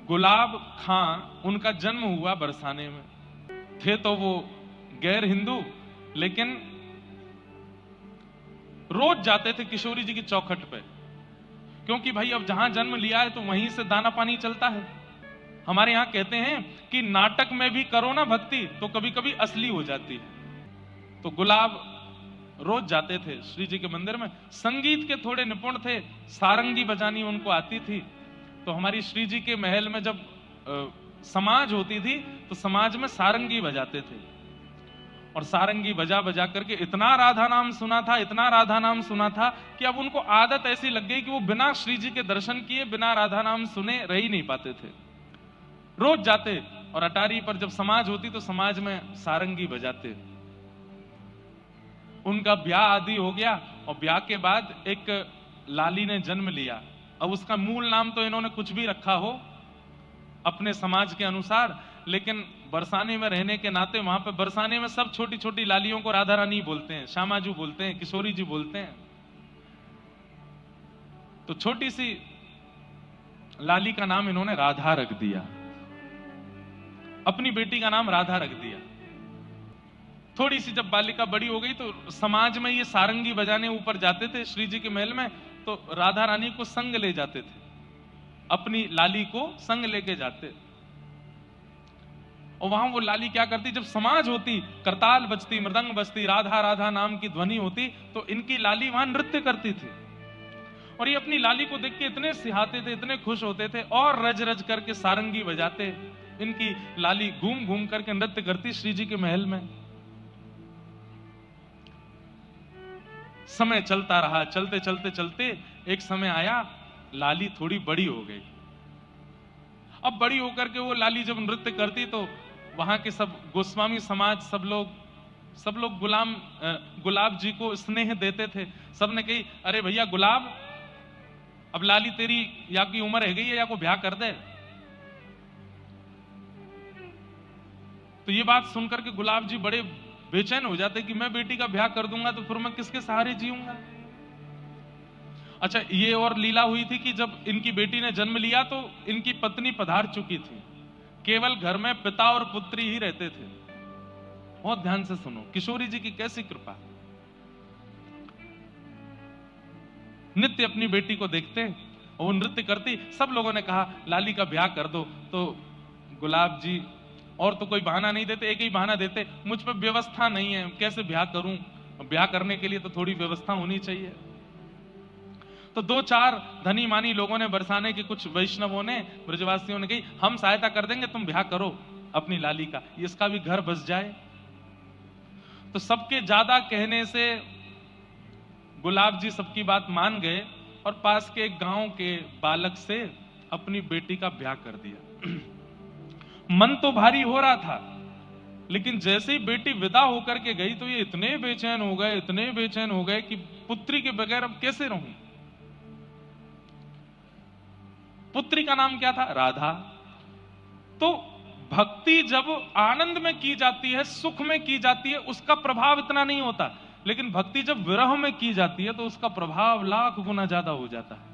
गुलाब खां उनका जन्म हुआ बरसाने में। थे तो वो गैर हिंदू, लेकिन रोज जाते थे किशोरी जी की चौखट पे, क्योंकि भाई अब जहां जन्म लिया है तो वहीं से दाना पानी चलता है। हमारे यहां कहते हैं कि नाटक में भी करो ना भक्ति तो कभी कभी असली हो जाती है। तो गुलाब रोज जाते थे श्री जी के मंदिर में। संगीत के थोड़े निपुण थे, सारंगी बजानी उनको आती थी। तो हमारी श्री जी के महल में जब समाज होती थी तो समाज में सारंगी बजाते थे, और सारंगी बजा बजा करके इतना राधा नाम सुना था, इतना राधा नाम सुना था कि अब उनको आदत ऐसी लग गई कि वो बिना श्री जी के दर्शन किए, बिना राधा नाम सुने रह ही नहीं पाते थे। रोज जाते और अटारी पर जब समाज होती तो समाज में सारंगी बजाते। उनका ब्याह आदि हो गया, और ब्याह के बाद एक लाली ने जन्म लिया। अब उसका मूल नाम तो इन्होंने कुछ भी रखा हो अपने समाज के अनुसार, लेकिन बरसाने में रहने के नाते वहां पे बरसाने में सब छोटी छोटी लालियों को राधा रानी बोलते हैं, श्यामाजू बोलते हैं, किशोरी जी बोलते हैं। तो छोटी सी लाली का नाम इन्होंने राधा रख दिया, अपनी बेटी का नाम राधा रख दिया। थोड़ी सी जब बालिका बड़ी हो गई तो समाज में ये सारंगी बजाने ऊपर जाते थे श्री जी के महल में, तो राधा रानी को संग ले जाते थे, अपनी लाली को संग लेके जाते। और वहां वो लाली क्या करती, जब समाज होती, करताल बजती, मृदंग बजती, राधा राधा नाम की ध्वनि होती, तो इनकी लाली वहां नृत्य करती थी। और ये अपनी लाली को देख के इतने सिहाते थे, इतने खुश होते थे, और रज रज करके सारंगी बजाते। इनकी लाली घूम घूम करके नृत्य करती श्री जी के महल में। समय चलता रहा, चलते चलते चलते एक समय आया, लाली थोड़ी बड़ी हो गई। अब बड़ी होकर के वो लाली जब नृत्य करती तो वहां के सब गोस्वामी समाज, सब लोग गुलाब जी को स्नेह देते थे। सबने कही, अरे भैया गुलाब, अब लाली तेरी या की उम्र है गई है, या को ब्याह कर दे। तो ये बात सुनकर के गुलाब जी बड़े बेचैन हो जाते कि मैं बेटी का ब्याह कर दूंगा तो फिर मैं किसके सहारे जीऊंगा। अच्छा, ये और लीला हुई थी कि जब इनकी बेटी ने जन्म लिया तो इनकी पत्नी पधार चुकी थी, केवल घर में पिता और पुत्री ही रहते थे। बहुत ध्यान से सुनो, किशोरी जी की कैसी कृपा। नित्य अपनी बेटी को देखते और वो नृत्य करती। सब लोगों ने कहा लाली का ब्याह कर दो, तो गुलाब जी और तो कोई बहाना नहीं देते, एक ही बहाना देते, मुझ पर व्यवस्था नहीं है, कैसे ब्याह करूं। ब्याह करने के लिए तो थोड़ी व्यवस्था होनी चाहिए। तो दो चार धनी मानी लोगों ने, बरसाने के कुछ वैष्णवों ने, ब्रजवासियों ने कही, हम सहायता कर देंगे, तुम ब्याह करो अपनी लाली का, इसका भी घर बस जाए। तो सबके ज्यादा कहने से गुलाब जी सबकी बात मान गए और पास के एक गांव के बालक से अपनी बेटी का ब्याह कर दिया। मन तो भारी हो रहा था, लेकिन जैसे ही बेटी विदा होकर के गई तो ये इतने बेचैन हो गए, इतने बेचैन हो गए कि पुत्री के बगैर अब कैसे रहूं। पुत्री का नाम क्या था? राधा। तो भक्ति जब आनंद में की जाती है, सुख में की जाती है, उसका प्रभाव इतना नहीं होता, लेकिन भक्ति जब विरह में की जाती है तो उसका प्रभाव लाख गुना ज्यादा हो जाता है।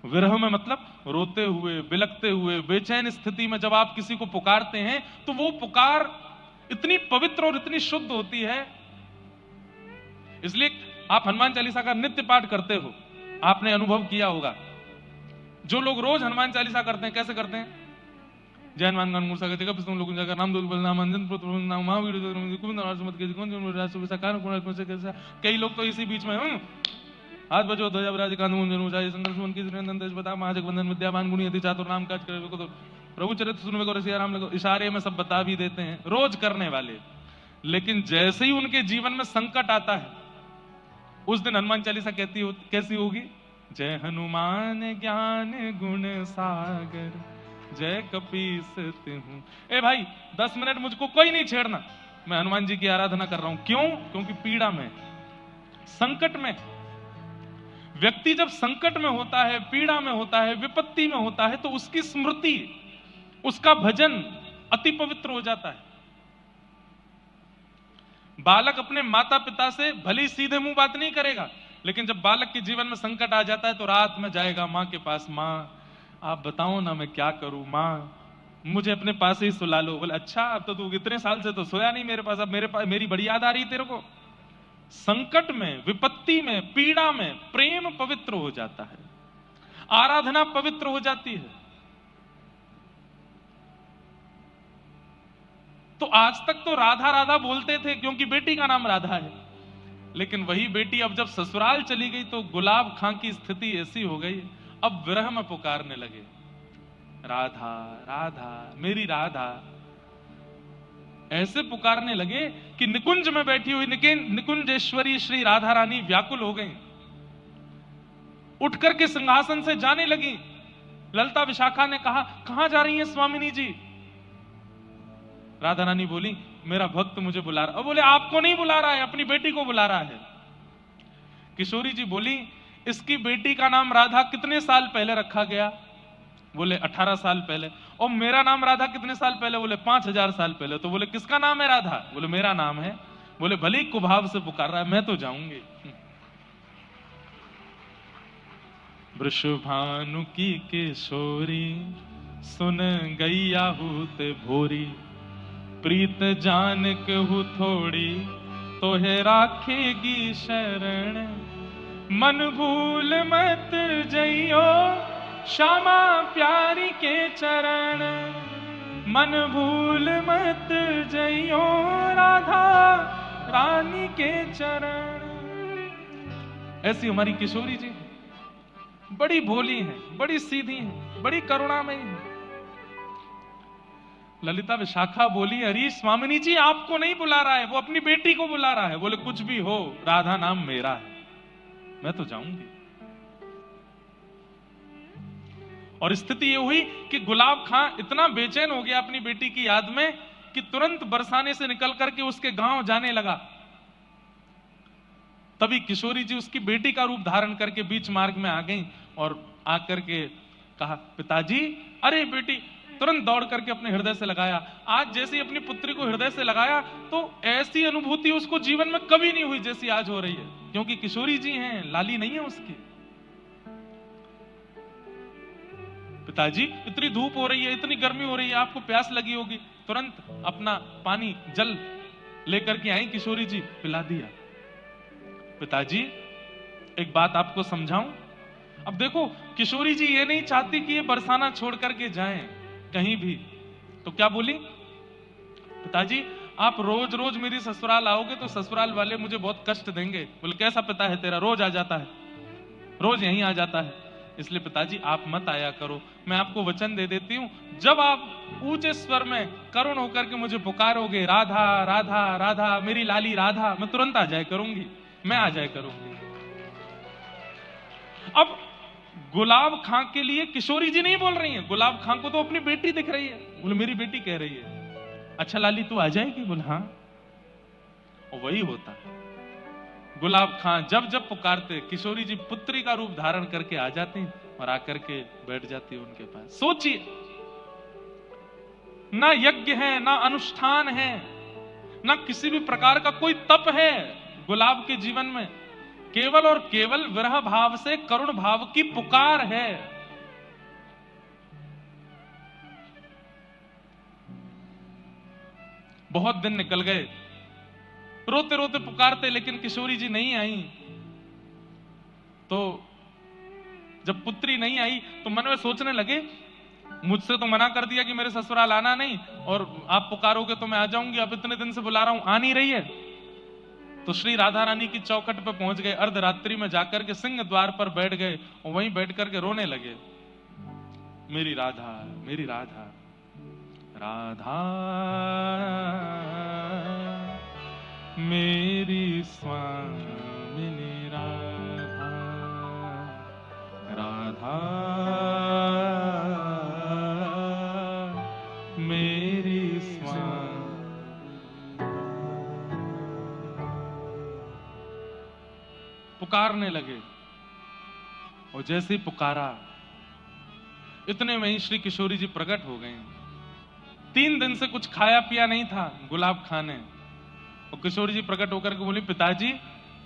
विरह में मतलब रोते हुए, बिलखते हुए, बेचैन स्थिति में जब आप किसी को पुकारते हैं तो वो पुकार इतनी पवित्र और इतनी शुद्ध होती है। इसलिए आप हनुमान चालीसा का नित्य पाठ करते हो, आपने अनुभव किया होगा। जो लोग रोज हनुमान चालीसा करते हैं, कैसे करते हैं? जय हनुमान ज्ञान गुण सागर तुम लोग जाकर नाम दो बलनाम अंजन पुत्र नाम महावीर गोविंद राजमत के कौन राष्ट्र कार कैसा। कई लोग तो इसी बीच में हाथ बजो ध्वजा विराज कांध मुंजन ऊंचाई संघर्ष मन की सुरेंद्र देश बता महाजग बंधन विद्यावान गुणी यदि चातुर नाम काज करे को तो प्रभु चरित्र सुनवे को रसिया राम लगो। इशारे में सब बता भी देते हैं रोज करने वाले, लेकिन जैसे ही उनके जीवन में संकट आता है उस दिन हनुमान चालीसा कैसी होगी? जय हनुमान ज्ञान गुण सागर जय कपीस तिहु। ए भाई 10 मिनट मुझको कोई नहीं छेड़ना, मैं हनुमान जी की आराधना कर रहा हूं। क्यों? क्योंकि पीड़ा में, संकट में, व्यक्ति जब संकट में होता है, पीड़ा में होता है, विपत्ति में होता है, तो उसकी स्मृति, उसका भजन अति पवित्र हो जाता है। बालक अपने माता पिता से भले सीधे मुंह बात नहीं करेगा, लेकिन जब बालक के जीवन में संकट आ जाता है तो रात में जाएगा मां के पास, मां आप बताओ ना मैं क्या करूं माँ, मुझे अपने पास ही सुला लो। बोले अच्छा, अब तो तू इतने साल से तो सोया नहीं मेरे पास, अब मेरे पास मेरी बड़ी याद आ रही तेरे को। संकट में, विपत्ति में, पीड़ा में प्रेम पवित्र हो जाता है, आराधना पवित्र हो जाती है। तो आज तक तो राधा राधा बोलते थे क्योंकि बेटी का नाम राधा है, लेकिन वही बेटी अब जब ससुराल चली गई तो गुलाब खां की स्थिति ऐसी हो गई, अब विरह में पुकारने लगे, राधा राधा मेरी राधा। ऐसे पुकारने लगे कि निकुंज में बैठी हुई निकुंजेश्वरी श्री राधा रानी व्याकुल हो गई, उठकर के सिंहासन से जाने लगी। ललता विशाखा ने कहा, कहां जा रही हैं स्वामिनी जी? राधा रानी बोली, मेरा भक्त मुझे बुला रहा। बोले आपको नहीं बुला रहा है, अपनी बेटी को बुला रहा है। किशोरी जी बोली, इसकी बेटी का नाम राधा कितने साल पहले रखा गया? बोले 18 साल पहले। और मेरा नाम राधा कितने साल पहले? बोले 5000 साल पहले। तो बोले किसका नाम है राधा? बोले मेरा नाम है। बोले भले कुभाव से पुकार रहा है, मैं तो जाऊंगी। वृषभानु की किशोरी सुन गई आहूत भोरी, प्रीत जान कहू थोड़ी तो है राखेगी शरण, मन भूल मत जइयो श्यामा प्यारी के चरण, मन भूल मत जइयो राधा रानी के चरण। ऐसी हमारी किशोरी जी बड़ी भोली है, बड़ी सीधी है, बड़ी करुणामयी है। ललिता विशाखा बोली, अरे स्वामिनी जी आपको नहीं बुला रहा है, वो अपनी बेटी को बुला रहा है। बोले कुछ भी हो, राधा नाम मेरा है, मैं तो जाऊंगी। और स्थिति ये हुई कि गुलाब खां इतना बेचैन हो गया अपनी बेटी की याद में कि तुरंत बरसाने से निकल करके उसके गांव जाने लगा। तभी किशोरी जी उसकी बेटी का रूप धारण करके बीच मार्ग में आ गई और आकर के कहा, पिताजी। अरे बेटी तुरंत दौड़ करके अपने हृदय से लगाया। आज जैसे अपनी पुत्री को हृदय से लगाया तो ऐसी अनुभूति उसको जीवन में कभी नहीं हुई जैसी आज हो रही है, क्योंकि किशोरी जी हैं, लाली नहीं है उसकी। पिताजी इतनी धूप हो रही है, इतनी गर्मी हो रही है, आपको प्यास लगी होगी। तुरंत अपना पानी जल लेकर के आई किशोरी जी, पिला दिया। पिताजी एक बात आपको समझाऊं। अब देखो किशोरी जी ये नहीं चाहती कि ये बरसाना छोड़ करके जाएं कहीं भी, तो क्या बोली, पिताजी आप रोज रोज मेरी ससुराल आओगे तो ससुराल वाले मुझे बहुत कष्ट देंगे। बोले कैसा पिता है तेरा, रोज आ जाता है, रोज यहीं आ जाता है, इसलिए पिताजी आप मत आया करो। मैं आपको वचन दे देती हूं, जब आप ऊंचे स्वर में करुण होकर के मुझे पुकारोगे, राधा राधा राधा मेरी लाली राधा, मैं तुरंत आ जाया करूंगी, मैं आ जाया करूंगी। अब गुलाब खां के लिए किशोरी जी नहीं बोल रही हैं, गुलाब खां को तो अपनी बेटी दिख रही है। बोले मेरी बेटी कह रही है, अच्छा लाली तू आ जाएगी? बोले हाँ। और वही होता, गुलाब खां जब जब पुकारते किशोरी जी पुत्री का रूप धारण करके आ जाती और आकर के बैठ जाती उनके पास। सोचिए, ना यज्ञ है, ना अनुष्ठान है, ना किसी भी प्रकार का कोई तप है गुलाब के जीवन में, केवल और केवल विरह भाव से करुण भाव की पुकार है। बहुत दिन निकल गए, रोते रोते पुकारते, लेकिन किशोरी जी नहीं आई। तो जब पुत्री नहीं आई तो मन में सोचने लगे, मुझसे तो मना कर दिया कि मेरे ससुराल आना नहीं, और आप पुकारोगे तो मैं आ जाऊंगी, अब इतने दिन से बुला रहा हूं, आ नहीं रही है। तो श्री राधा रानी की चौखट पर पहुंच गए, अर्धरात्रि में जाकर के सिंह द्वार पर बैठ गए और वहीं बैठ करके रोने लगे, मेरी राधा मेरी राधा राधा मेरी स्वामिनी राधा राधा मेरी स्वामी। पुकारने लगे और जैसे ही पुकारा इतने में ही श्री किशोरी जी प्रकट हो गए। 3 दिन से कुछ खाया पिया नहीं था गुलाब खां ने, और किशोरी जी प्रकट होकर के बोली, पिताजी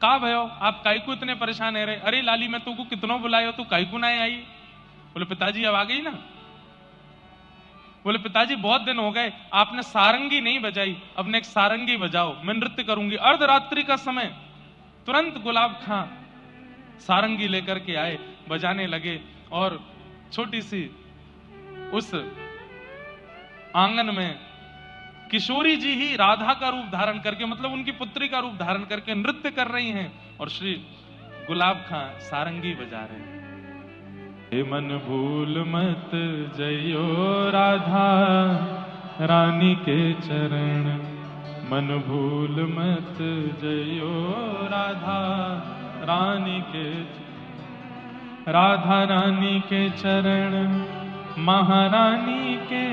का भयो, आप काई को इतने परेशान है रहे? अरे लाली मैं तुमको कितनों बुलायो, तू काई को ना आई? बोले पिताजी अब आ गई ना? बोले पिताजी बहुत दिन हो गए आपने सारंगी नहीं बजाई, अपने एक सारंगी बजाओ, मैं नृत्य करूंगी। अर्धरात्रि का समय। तुरंत गुलाब खां सारंगी लेकर के आए, बजाने लगे और छोटी सी उस आंगन में किशोरी जी ही राधा का रूप धारण करके, मतलब उनकी पुत्री का रूप धारण करके नृत्य कर रही हैं और श्री गुलाब खां सारंगी बजा रहे हैं। हे मन भूल मत जइयो राधा रानी के चरण, मन भूल मत जइयो राधा रानी के, राधा रानी के चरण, महारानी के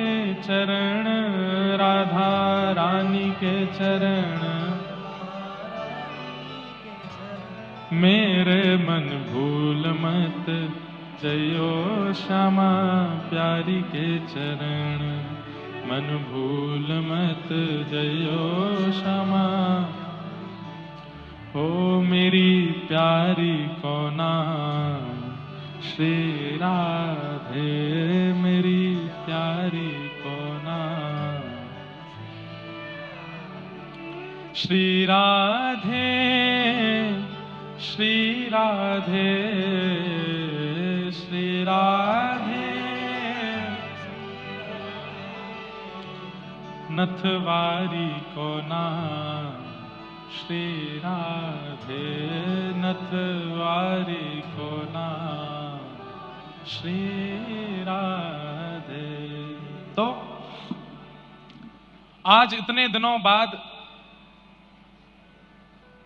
चरण, राधा रानी के चरण, मेरे मन भूल मत जइयो श्यामा प्यारी के चरण, मन भूल मत जइयो श्यामा। हो मेरी प्यारी को नाम श्री राधे, मेरी प्यारी को नाम श्री राधे, श्री राधे, श्री राधे। नथवारी को नाम श्री राधे, नथवारी को नाम श्री राधे। तो आज इतने दिनों बाद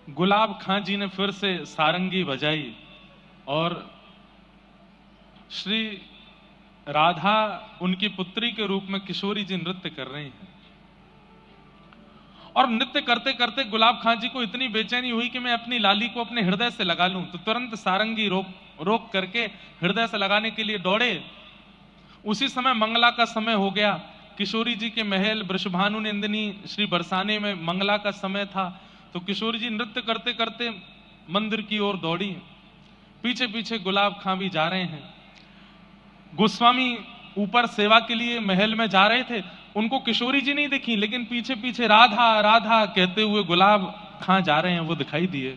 गुलाब खां जी ने फिर से सारंगी बजाई और श्री राधा उनकी पुत्री के रूप में किशोरी जी नृत्य कर रही हैं। और नृत्य करते करते गुलाब खां जी को इतनी बेचैनी हुई कि मैं अपनी लाली को अपने हृदय से लगा लूं, तो तुरंत सारंगी रोक करके हृदय से लगाने के लिए दौड़े। उसी समय मंगला का समय हो गया। किशोरी जी के महल वृषभानु नंदिनी श्री बरसाने में मंगला का समय था। तो किशोरी जी नृत्य करते करते मंदिर की ओर दौड़ी, पीछे पीछे गुलाब खां भी जा रहे हैं। गोस्वामी ऊपर सेवा के लिए महल में जा रहे थे, उनको किशोरी जी नहीं दिखी, लेकिन पीछे पीछे राधा राधा कहते हुए गुलाब खां जा रहे हैं, वो दिखाई दिए।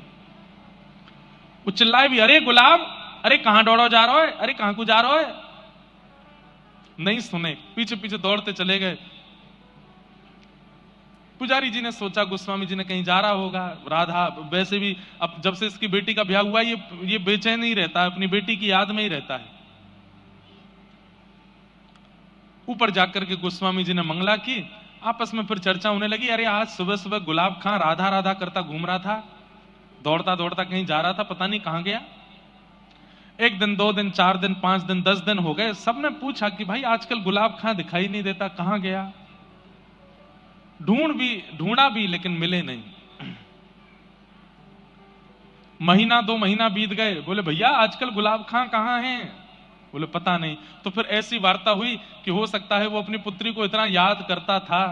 वो चिल्लाए भी, अरे गुलाब, अरे कहां दौड़ो जा रहा है, अरे कहां को जा रहा है? नहीं सुने, पीछे पीछे दौड़ते चले गए। पुजारी जी ने सोचा गोस्वामी जी ने कहीं जा रहा होगा। राधा वैसे भी अब जब से इसकी बेटी का ब्याह हुआ ये बेचैन नहीं रहता है, अपनी बेटी की याद में ही रहता है। ऊपर जाकर के गोस्वामी जी ने मंगला की। आपस में फिर चर्चा होने लगी, अरे आज सुबह सुबह गुलाब खां राधा राधा करता घूम रहा था, दौड़ता दौड़ता कहीं जा रहा था, पता नहीं कहां गया। एक दिन, 2 दिन, 4 दिन, 5 दिन, 10 दिन हो गए। सबने पूछा कि भाई आजकल गुलाब खां दिखाई नहीं देता, कहां गया? ढूंढा भी लेकिन मिले नहीं। महीना 2 महीना बीत गए। बोले भैया आजकल गुलाब खां कहां हैं? बोले पता नहीं। तो फिर ऐसी वार्ता हुई कि हो सकता है वो अपनी पुत्री को इतना याद करता था,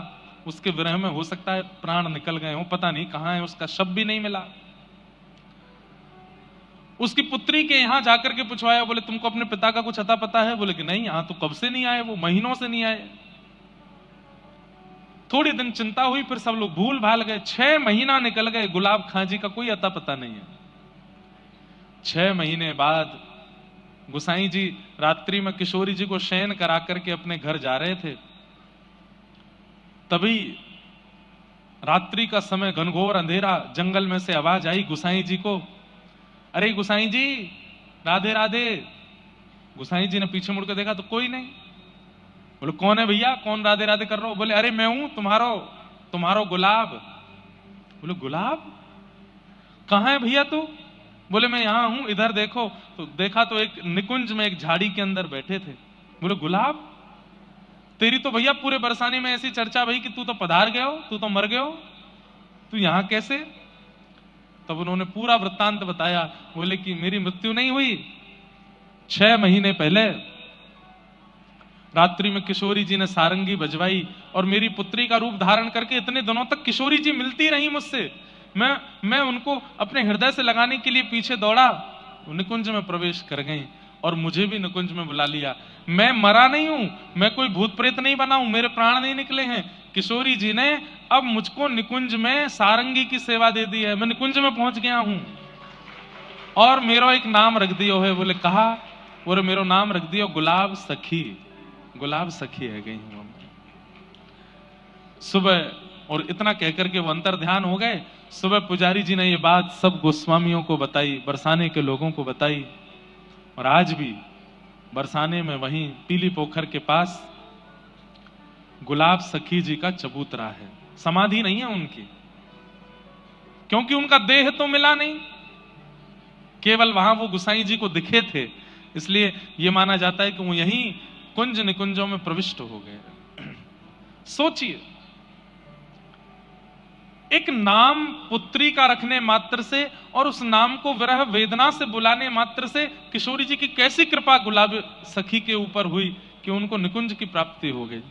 उसके विरह में हो सकता है प्राण निकल गए हो, पता नहीं कहां है, उसका शव भी नहीं मिला। उसकी पुत्री के यहां जाकर के पूछवाया, बोले तुमको अपने पिता का कुछ अता पता है? बोले कि नहीं, यहां तो कब से नहीं आए, वो महीनों से नहीं आए। थोड़ी दिन चिंता हुई, फिर सब लोग भूल भाल गए। 6 महीना निकल गए, गुलाब खां जी का कोई अता पता नहीं है। 6 महीने बाद गुसाई जी रात्रि में किशोरी जी को शयन करा करके अपने घर जा रहे थे। तभी रात्रि का समय, घनघोर अंधेरा, जंगल में से आवाज आई गुसाई जी को, अरे गुसाई जी, राधे राधे। गुसाई जी ने पीछे मुड़कर देखा तो कोई नहीं। बोले कौन है भैया, कौन राधे राधे कर रहे हो? बोले अरे मैं हूं तुम्हारो गुलाब। बोले गुलाब, कहां है भैया तू? बोले मैं यहां हूं, इधर देखो। तो देखा तो एक निकुंज में एक झाड़ी के अंदर बैठे थे। बोले गुलाब, तेरी तो भैया पूरे बरसाने में ऐसी चर्चा भई कि तू तो पधार गए हो, तू तो मर गए हो, तू यहां कैसे? तब उन्होंने पूरा वृत्तांत बताया। बोले कि मेरी मृत्यु नहीं हुई, 6 महीने पहले रात्रि में किशोरी जी ने सारंगी बजवाई और मेरी पुत्री का रूप धारण करके इतने दिनों तक किशोरी जी मिलती रही मुझसे। मैं उनको अपने हृदय से लगाने के लिए पीछे दौड़ा, निकुंज में प्रवेश कर गई और मुझे भी निकुंज में बुला लिया। मैं मरा नहीं हूं, मैं कोई भूत प्रेत नहीं बना हूं, मेरे प्राण नहीं निकले हैं। किशोरी जी ने अब मुझको निकुंज में सारंगी की सेवा दे दी है, मैं निकुंज में पहुंच गया हूं और मेरा एक नाम रख दियो है। बोले कहा, बोले मेरो नाम रख दियो गुलाब सखी, गुलाब सखी है गई हूं। सुबह और इतना कहकर के वो अंतर ध्यान हो गए। सुबह पुजारी जी ने ये बात सब गोस्वामियों को बताई, बरसाने के लोगों को बताई। और आज भी बरसाने में वहीं पीली पोखर के पास गुलाब सखी जी का चबूतरा है। समाधि नहीं है उनकी, क्योंकि उनका देह तो मिला नहीं, केवल वहां वो गुसाई जी को दिखे थे, इसलिए यह माना जाता है कि वो यहीं कुंज निकुंजों में प्रविष्ट हो गए। सोचिए, एक नाम पुत्री का रखने मात्र से और उस नाम को विरह वेदना से बुलाने मात्र से किशोरी जी की कैसी कृपा गुलाब सखी के ऊपर हुई कि उनको निकुंज की प्राप्ति हो गई।